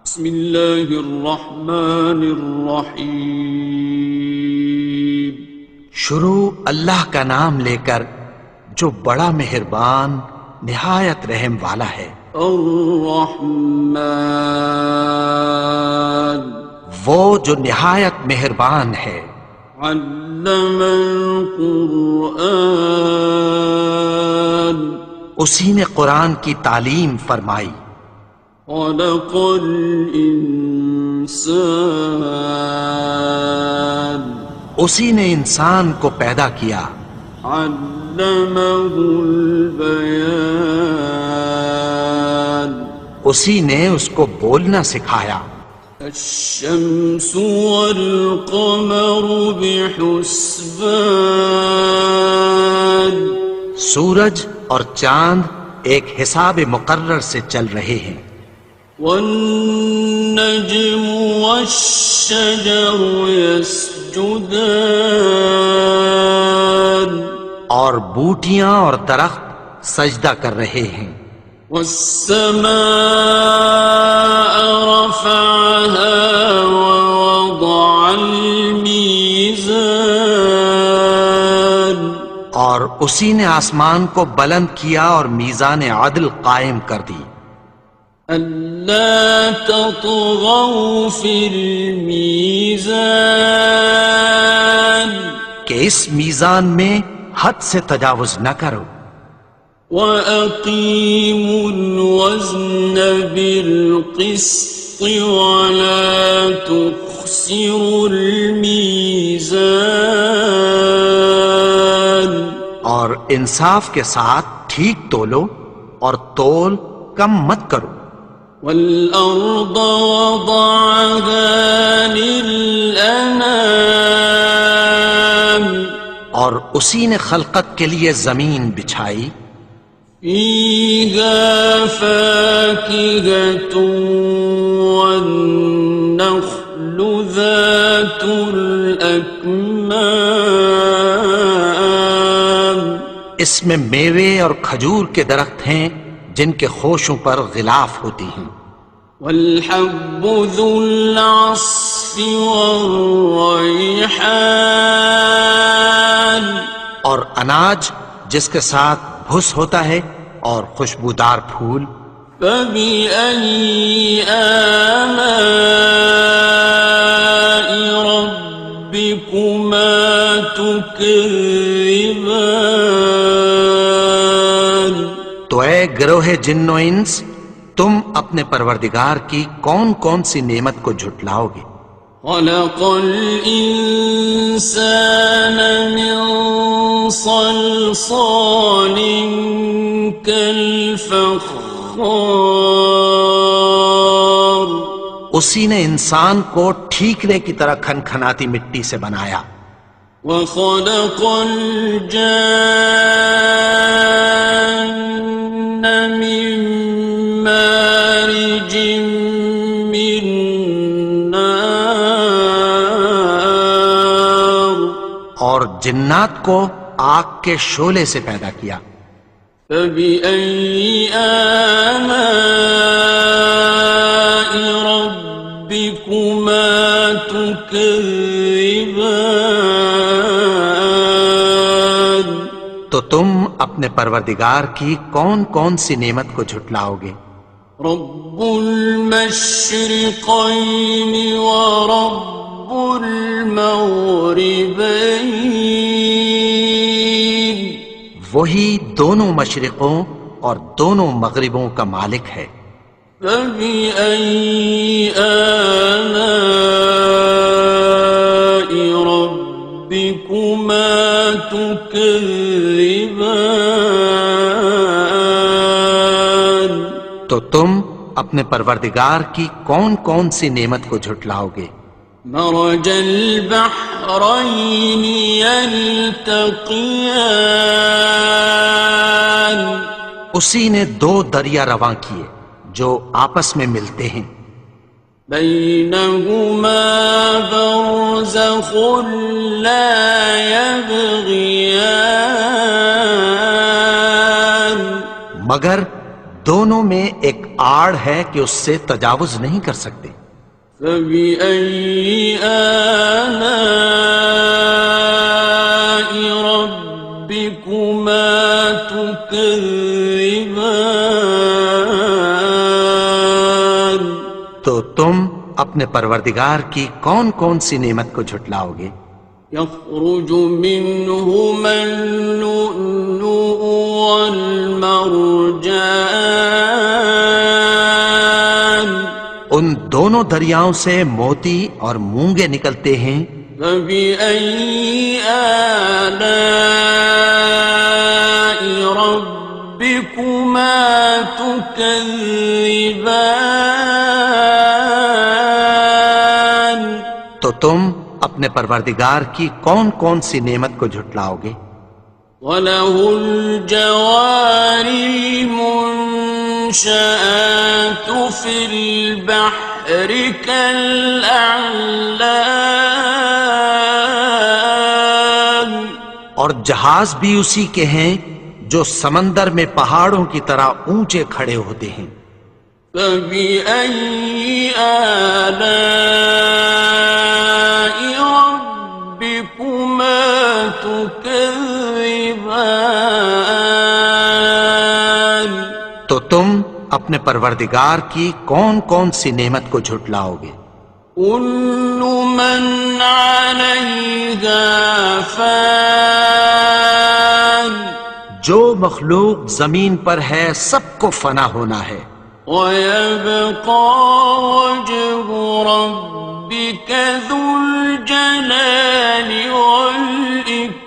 بسم اللہ الرحمن الرحیم۔ شروع اللہ کا نام لے کر جو بڑا مہربان نہایت رحم والا ہے۔ الرحمن، وہ جو نہایت مہربان ہے۔ علم القرآن، اسی نے قرآن کی تعلیم فرمائی۔ خلق الانسان، اسی نے انسان کو پیدا کیا۔ علمہ البیان، اسی نے اس کو بولنا سکھایا۔ الشمس والقمر بحسبان، سورج اور چاند ایک حساب مقرر سے چل رہے ہیں۔ والنجم والشجر يسجدان، اور بوٹیاں اور درخت سجدہ کر رہے ہیں۔ والسماء رفعها ووضع الميزان، اور اسی نے آسمان کو بلند کیا اور میزان عدل قائم کر دی۔ ألا تطغوا في الميزان، کہ اس میزان میں حد سے تجاوز نہ کرو۔ وَأَقِيمُوا الْوَزْنَ بِالْقِسْطِ وَلَا تُخْسِرُوا الْمِيزَانَ، اور انصاف کے ساتھ ٹھیک تولو اور تول کم مت کرو۔ وَالْأَرْضَ وَضَعَهَا لِلْأَنَامِ، اور اسی نے خلقت کے لیے زمین بچھائی۔ فِيهَا فَاكِهَةٌ وَالنَّخْلُ ذَاتُ الْأَكْمَامِ، اس میں میوے اور کھجور کے درخت ہیں جن کے خوشوں پر غلاف ہوتی ہیں۔ وَالْحَبُّ ذُو الْعَصْفِ وَالرَّيْحَانِ، اور اناج جس کے ساتھ بھس ہوتا ہے اور خوشبودار پھول۔ فَبِأَيِّ آلَاءِ رَبِّكُمَا تُكَذِّبَانِ، تو اے گروہ جن و انس، تم اپنے پروردگار کی کون کون سی نعمت کو جھٹلاؤ گے؟ خَلَقَ الْإِنسَانَ مِنْ صَلْصَالٍ كَالْفَخَّارِ، اسی نے انسان کو ٹھیکرے کی طرح کھنکھناتی مٹی سے بنایا۔ وَخَلَقَ الْجَانَّ مِن مَّارِجٍ مِّن نَّارٍ، اور جنات کو آگ کے شعلے سے پیدا کیا۔ فَبِأَيِّ آلَاءِ رَبِّكُمَا تُكَذِّبَانِ، تو تم اپنے پروردگار کی کون کون سی نعمت کو جھٹلاؤ گے؟ رب المشرقین ورب المغربین، وہی دونوں مشرقوں اور دونوں مغربوں کا مالک ہے۔ فَبِأَيِّ آلَاءِ رَبِّكُمَا تُكَذِّبَانِ، تو تم اپنے پروردگار کی کون کون سی نعمت کو جھٹلاؤ گے؟ مرج البحرین یلتقیان، اسی نے دو دریا رواں کیے جو آپس میں ملتے ہیں۔ بینہما برزخ لا یبغیان، مگر دونوں میں ایک آڑ ہے کہ اس سے تجاوز نہیں کر سکتے۔ فبأي آلاء ربكما تكذبان؟ تو تم اپنے پروردگار کی کون کون سی نعمت کو جھٹلاؤ گے؟ يخرج منهما اللؤلؤ والمرجان ان دونوں دریاؤں سے موتی اور مونگے نکلتے ہیں۔ فبأي آلاء ربكما تكذبان؟ تو تم اپنے پروردگار کی کون کون سی نعمت کو جھٹلاؤ گے؟ وَلَهُ الْجَوَارِ الْمُنشَآتُ فِي الْبَحْرِ كَالْأَعْلَامِ، اور جہاز بھی اسی کے ہیں جو سمندر میں پہاڑوں کی طرح اونچے کھڑے ہوتے ہیں۔ فَبِأَيِّ آلَاءِ رَبِّكُمَا تُكَذِّبَانِ؟ تو تم اپنے پروردگار کی کون کون سی نعمت کو جھٹلاؤ گے؟ كُلُّ مَنْ عَلَيْهَا فَانٍ، جو مخلوق زمین پر ہے سب کو فنا ہونا ہے۔ وَيَبْقَى وَجْهُ رَبِّكَ ذُو الْجَلَالِ وَالْإِكْرَامِ،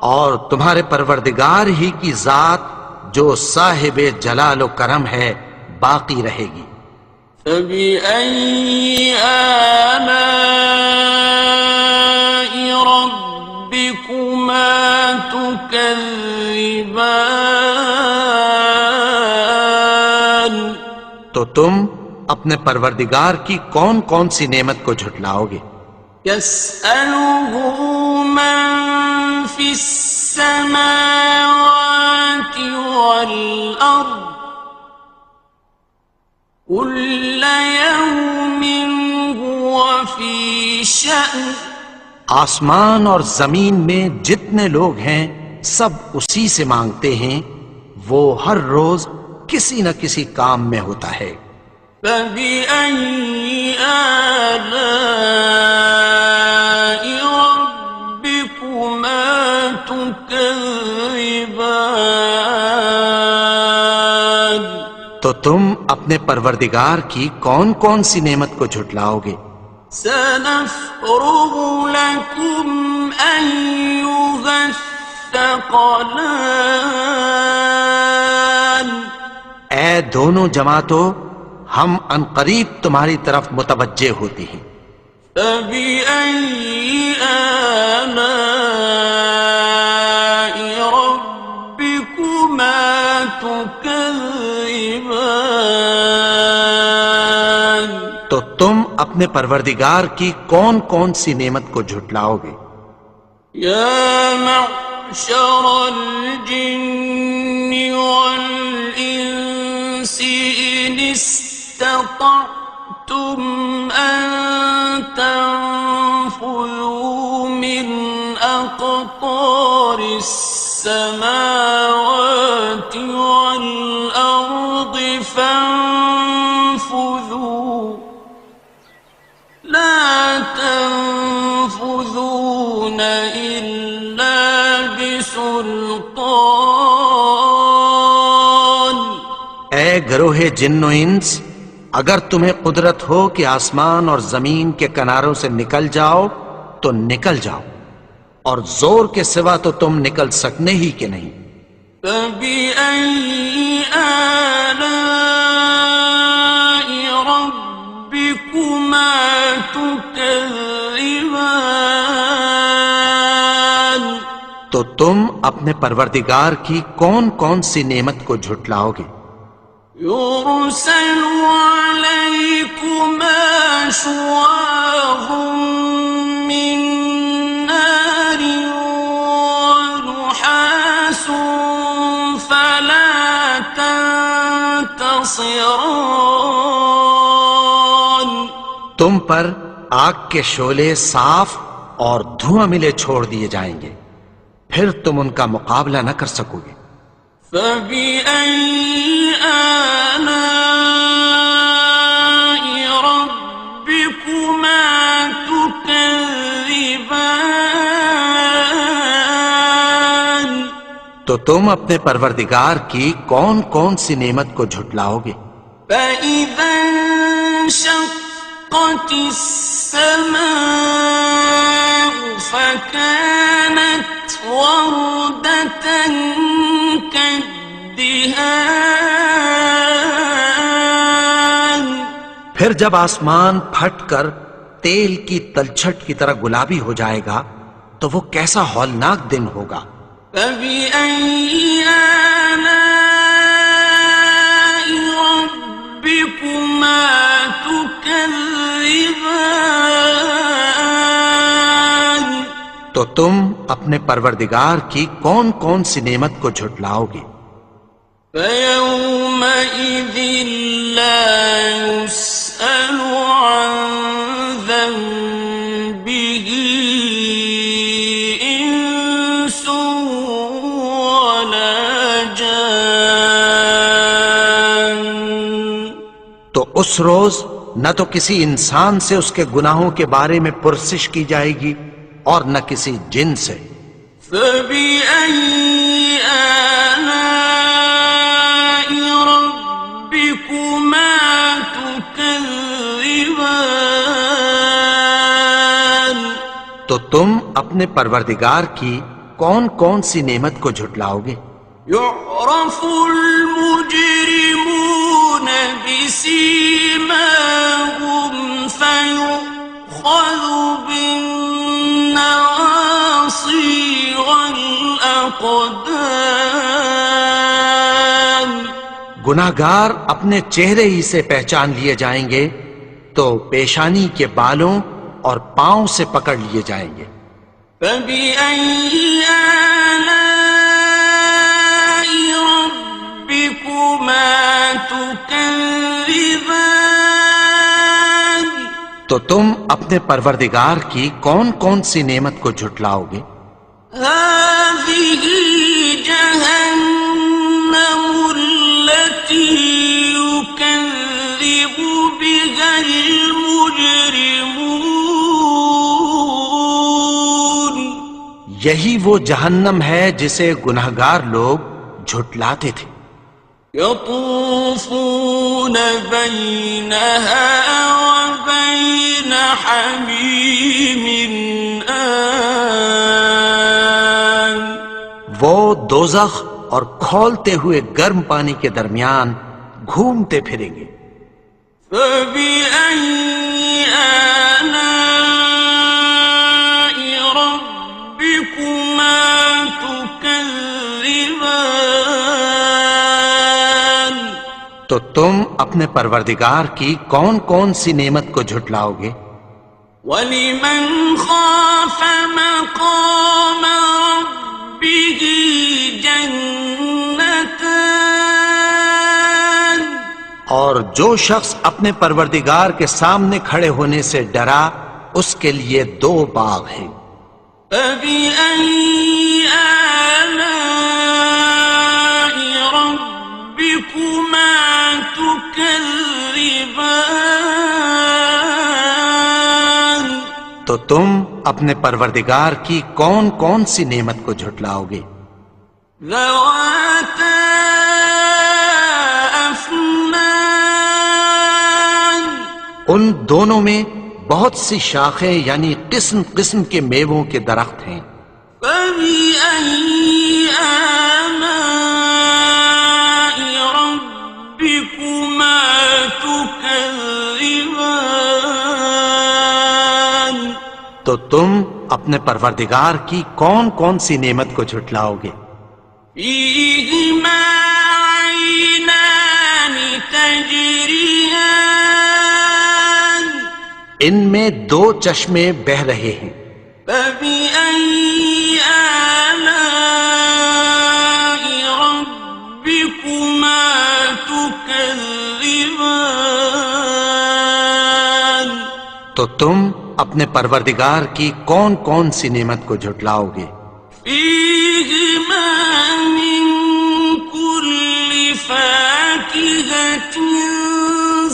اور تمہارے پروردگار ہی کی ذات جو صاحب جلال و کرم ہے باقی رہے گی۔ فَبِأَيِّ آلَاءِ رَبِّكُمَا تُكَذِّبَانِ؟ تو تم اپنے پروردگار کی کون کون سی نعمت کو جھٹلاؤ گے؟ يَسْأَلُهُ مَن فِي السَّمَاوَاتِ وَالْأَرْضِ كُلَّ يَوْمٍ هُوَ فِي شَأْنٍ، آسمان اور زمین میں جتنے لوگ ہیں سب اسی سے مانگتے ہیں، وہ ہر روز کسی نہ کسی کام میں ہوتا ہے۔ فَبِأَيِّ آلَاءِ رَبِّكُمَا تُكَذِّبَانِ؟ تو تم اپنے پروردگار کی کون کون سی نعمت کو جھٹلاؤ گے؟ سَنَفْرُغُ لَكُمْ أَيُّهَ الثَّقَلَانِ، اے دونوں جماعتوں، ہم عنقریب تمہاری طرف متوجہ ہوتے ہیں۔ فَبِأَيِّ آلَاءِ رَبِّكُمَا تُكَذِّبَانِ؟ تو تم اپنے پروردگار کی کون کون سی نعمت کو جھٹلاؤ گے؟ يَا مَعْشَرَ الْجِنِّ وَالْإِنسِ إِنِ اسْتَطَعْتُمْ أَن تَنفُذُوا مِنْ أَقْطَارِ السَّمَاوَاتِ وَالْأَرْضِ فَانفُذُوا لَا تَنفُذُونَ إِلَّا بِسُلْطَانٍ۔ اے گروہ جن و انس، اگر تمہیں قدرت ہو کہ آسمان اور زمین کے کناروں سے نکل جاؤ تو نکل جاؤ، اور زور کے سوا تو تم نکل سکنے ہی کہ نہیں۔ فَبِأَيِّ آلَاءِ رَبِّكُمَا تُكَذِّبَانِ؟ تو تم اپنے پروردگار کی کون کون سی نعمت کو جھٹلاؤ گے؟ يُرْسَلُ عَلَيْكُمَا شُوَاظٌ مِّن نَّارٍ وَنُحَاسٌ فَلَا ينتصران تم پر آگ کے شعلے صاف اور دھواں ملے چھوڑ دیے جائیں گے، پھر تم ان کا مقابلہ نہ کر سکو گے۔ فبأي آلاء ربكما تكذبان تو تم اپنے پروردگار کی کون کون سی نعمت کو جھٹلاؤ گے؟ فإذا انشقت السماء فكانت وردة كالدهان پھر جب آسمان پھٹ کر تیل کی تلچھٹ کی طرح گلابی ہو جائے گا تو وہ کیسا ہولناک دن ہوگا۔ فبأي آلاء ربكما تكذبان تو تم اپنے پروردگار کی کون کون سی نعمت کو جھٹلاؤ گے؟ فيومئذ لا يسأل عن ذنبه إنس ولا جان تو اس روز نہ تو کسی انسان سے اس کے گناہوں کے بارے میں پرسش کی جائے گی اور نہ کسی جن سے۔ فبأي آلاء ربكما تكذبان تو تم اپنے پروردگار کی کون کون سی نعمت کو جھٹلاؤ گے؟ يعرف المجرمون بسيماهم فيؤخذ بالنواصي والأقدام گناہگار اپنے چہرے ہی سے پہچان لیے جائیں گے تو پیشانی کے بالوں اور پاؤں سے پکڑ لیے جائیں گے۔ فبأي آلاء ربكما تكذبان تو تم اپنے پروردگار کی کون کون سی نعمت کو جھٹلاؤ گے؟ هذه جهنم التي يكذب بها المجرمون یہی وہ جہنم ہے جسے گناہگار لوگ جھٹلاتے تھے۔ يطوفون بينها وبين حميم آن وہ دوزخ اور کھولتے ہوئے گرم پانی کے درمیان گھومتے پھریں گے۔ فبأي آلاء ربكما تكذبان تو تم اپنے پروردگار کی کون کون سی نعمت کو جھٹلاؤ گے؟ وَلِمَنْ خَافَ مَقَامَ رَبِّهِ جَنَّتَانِ اور جو شخص اپنے پروردگار کے سامنے کھڑے ہونے سے ڈرا اس کے لیے دو باغ ہیں۔ فَبِأَيِّ آلَاءِ رَبِّكُمَا تُكَذِّبَانِ تو تم اپنے پروردگار کی کون کون سی نعمت کو جھٹلاؤ گے؟ ذَوَاتَا أَفْنَانٍ ان دونوں میں بہت سی شاخیں یعنی قسم قسم کے میووں کے درخت ہیں۔ فَبِأَيِّ آلَاءِ رَبِّكُمَا تُكَذِّبَانِ تو تم اپنے پروردگار کی کون کون سی نعمت کو جھٹلاؤ گے؟ فِيهِمَا عَيْنَانِ تَجْرِيَانِ ان میں دو چشمے بہہ رہے ہیں۔ فَبِأَيِّ آلَاءِ رَبِّكُمَا تُكَذِّبَانِ تكذبان تو تم اپنے پروردگار کی کون کون سی نعمت کو جھٹلاؤ گے؟ فيهما من كل فاكهة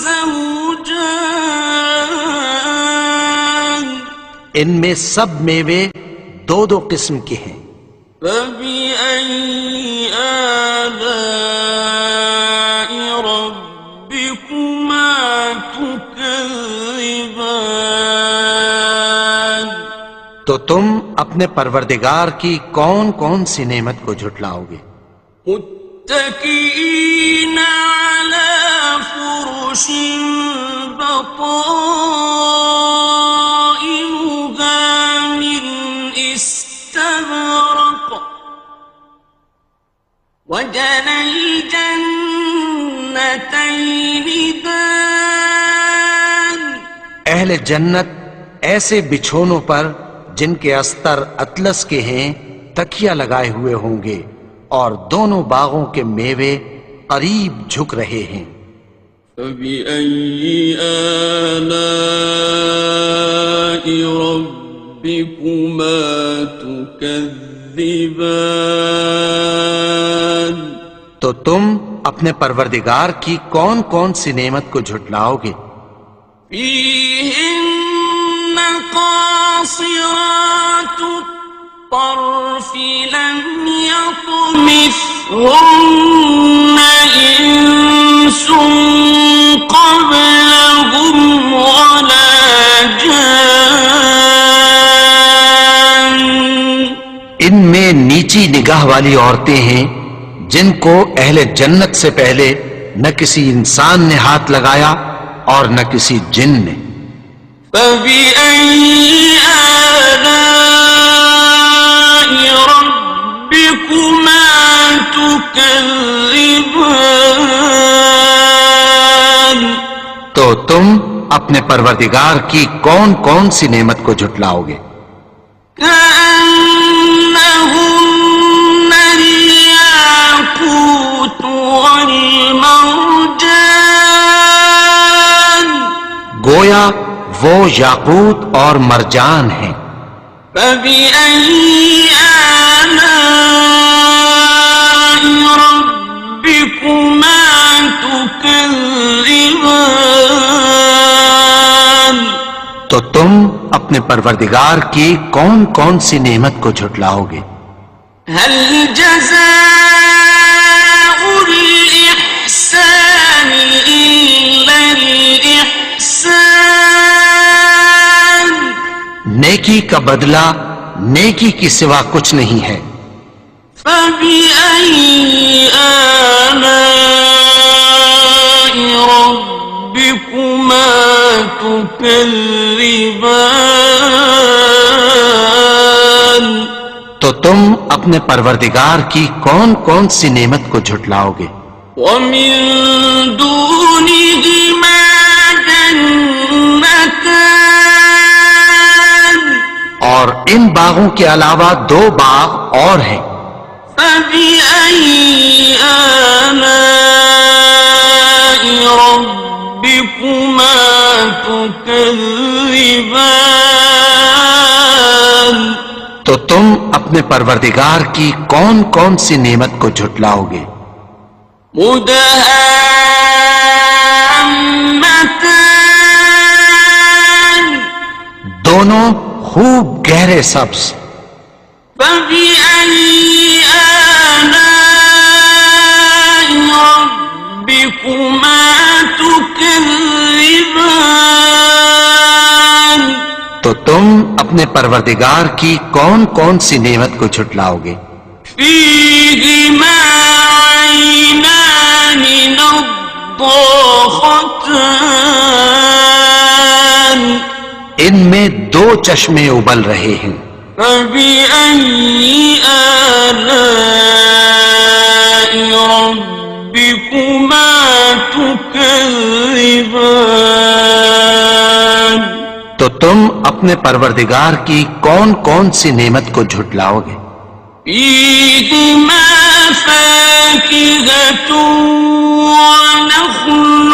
زوجان ان میں سب میوے دو دو قسم کے ہیں، فبأي آلاء ربكما تكذبان تو تم اپنے پروردگار کی کون کون سی نعمت کو جھٹلاؤ گے؟ متكئين على فرش بطائنها من استبرق وجنى الجنتين دان اہل جنت ایسے بچھونوں پر جن کے استر اطلس کے ہیں تکیہ لگائے ہوئے ہوں گے، اور دونوں باغوں کے میوے قریب جھک رہے ہیں۔ فبأي آلاء ربكما تكذبان تو تم اپنے پروردگار کی کون کون سی نعمت کو جھٹلاؤ گے؟ فيهن قاصرات الطرف لم يطمثهن إنس قبلهم ولا جان ان میں نیچی نگاہ والی عورتیں ہیں جن کو اہل جنت سے پہلے نہ کسی انسان نے ہاتھ لگایا اور نہ کسی جن نے۔ فبأي آلاء ربكما تكذبان تو تم اپنے پروردگار کی کون کون سی نعمت کو جھٹلاؤ گے؟ كأنهن الياقوت والمرجان گویا وہ یاقوت اور مرجان ہیں۔ فبأي آلاء ربكما تكذبان تو تم اپنے پروردگار کی کون کون سی نعمت کو جھٹلاؤ گے؟ هل جزاء الإحسان إلا الإحسان نیکی کا بدلہ نیکی کی سوا کچھ نہیں ہے۔ فبأي آلاء ربكما تكذبان تو تم اپنے پروردگار کی کون کون سی نعمت کو جھٹلاؤ گے؟ ومن دونهما جنتان اور ان باغوں کے علاوہ دو باغ اور ہیں۔ فبأي آلاء ربكما تكذبان تو تم اپنے پروردگار کی کون کون سی نعمت کو جھٹلاؤ گے؟ مدهامتان دونوں خوب گہرے سبز۔ فبأي آلاء ربكما تكذبان تو تم اپنے پروردگار کی کون کون سی نعمت کو جھٹلاؤ گے؟ فيهما عينان نضاختان ان میں دو چشمے ابل رہے ہیں۔ فبأي آلاء ربكما تكذبان تو تم اپنے پروردگار کی کون کون سی نعمت کو جھٹلاؤ گے؟ فيهما فاكهة ونخل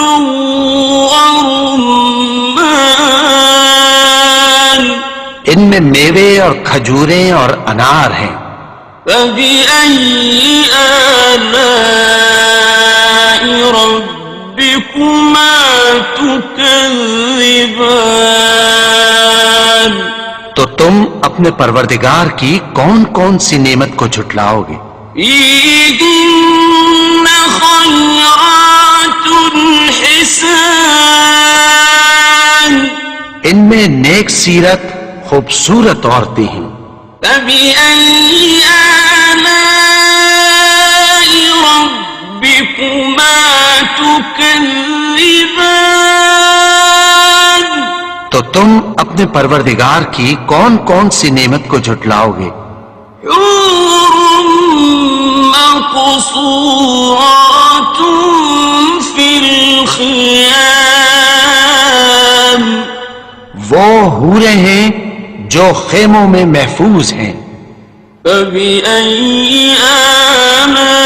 ورمان ان میں میوے اور کھجوریں اور انار ہیں. فبأي آلاء ربكما تكذبان تو تم اپنے پروردگار کی کون کون سی نعمت کو جھٹلاؤ گے؟ فيهن خيرات حسان ان میں نیک سیرت خوبصورت عورتیں ہیں. فبأي آلاء ربكما تكذبان تو تم اپنے پروردگار کی کون کون سی نعمت کو جھٹلاؤ گے؟ حور مقصورات في الخيام وہ حوریں ہیں جو خیموں میں محفوظ ہیں. فبأي آلاء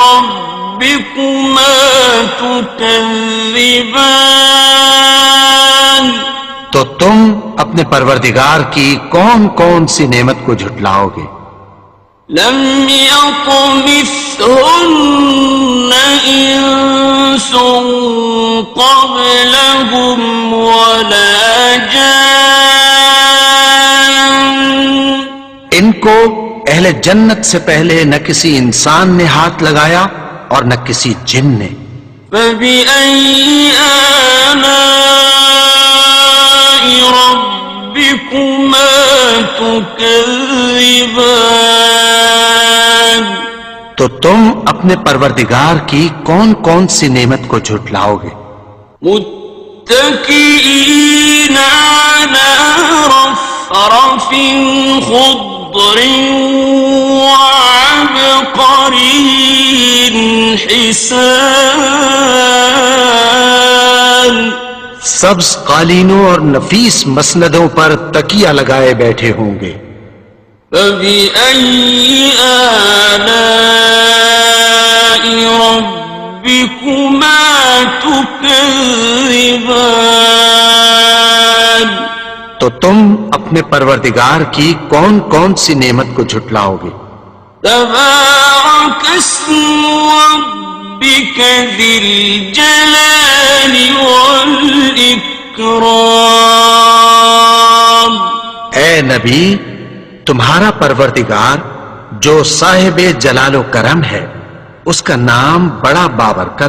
ربكما تكذبان تو تم اپنے پروردگار کی کون کون سی نعمت کو جھٹلاؤ گے؟ لم يطمثهن إنس قبلهم ولا جان ان کو اہل جنت سے پہلے نہ کسی انسان نے ہاتھ لگایا اور نہ کسی جن نے. فبأي آلاء ربكما تكذبان تو تم اپنے پروردگار کی کون کون سی نعمت کو جھٹلاؤ گے؟ متكئين على رفرف خضر وعبقري حسان سبز قالینوں اور نفیس مسندوں پر تکیہ لگائے بیٹھے ہوں گے. فبأي آلاء ربكما تكذبان تو تم اپنے پروردگار کی کون کون سی نعمت کو جھٹلاؤ گے؟ تبارك اسم ربك ذي الجلال والإكرام اے نبی، تمہارا پروردگار جو صاحب جلال و کرم ہے، اس کا نام بڑا بابرکت ہے.